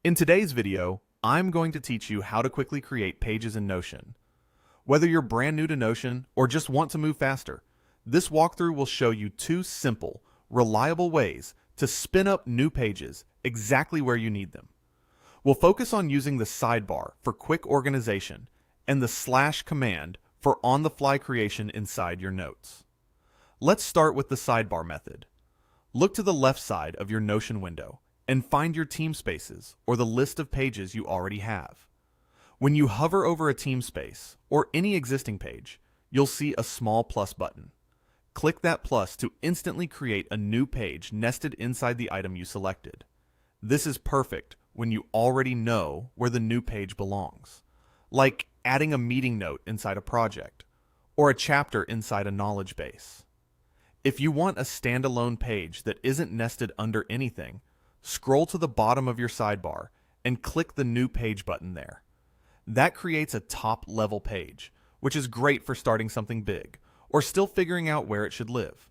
In today's video, I'm going to teach you how to quickly create pages in Notion. Whether you're brand new to Notion or just want to move faster, this walkthrough will show you two simple, reliable ways to spin up new pages exactly where you need them. We'll focus on using the sidebar for quick organization and the slash command for on-the-fly creation inside your notes. Let's start with the sidebar method. Look to the left side of your Notion window and find your team spaces or the list of pages you already have. When you hover over a team space or any existing page, you'll see a small plus button. Click that plus to instantly create a new page nested inside the item you selected. This is perfect when you already know where the new page belongs, like adding a meeting note inside a project or a chapter inside a knowledge base. If you want a standalone page that isn't nested under anything, scroll to the bottom of your sidebar and click the New Page button there. That creates a top-level page, which is great for starting something big or still figuring out where it should live.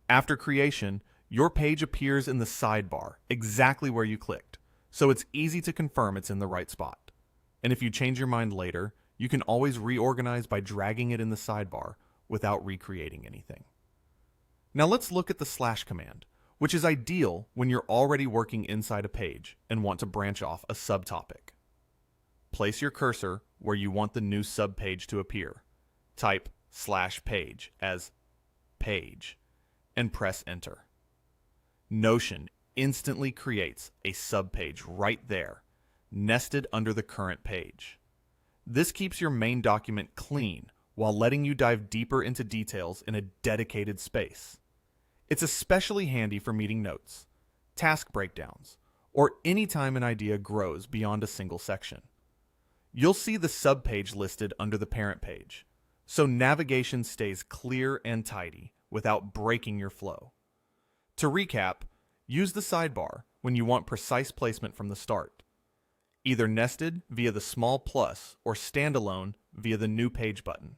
After creation, your page appears in the sidebar exactly where you clicked, so it's easy to confirm it's in the right spot. And if you change your mind later, you can always reorganize by dragging it in the sidebar without recreating anything. Now let's look at the slash command, which is ideal when you're already working inside a page and want to branch off a subtopic. Place your cursor where you want the new subpage to appear. Type /page as page and press enter. Notion instantly creates a subpage right there, nested under the current page. This keeps your main document clean while letting you dive deeper into details in a dedicated space. It's especially handy for meeting notes, task breakdowns, or any time an idea grows beyond a single section. You'll see the subpage listed under the parent page, so navigation stays clear and tidy without breaking your flow. To recap, use the sidebar when you want precise placement from the start, either nested via the small plus or standalone via the New Page button.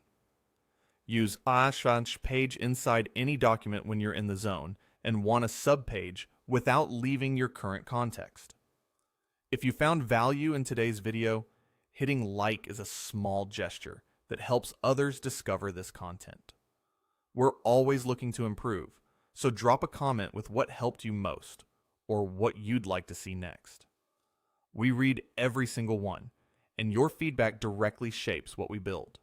Use /page inside any document when you're in the zone and want a subpage without leaving your current context. If you found value in today's video, hitting like is a small gesture that helps others discover this content. We're always looking to improve, so drop a comment with what helped you most or what you'd like to see next. We read every single one, and your feedback directly shapes what we build.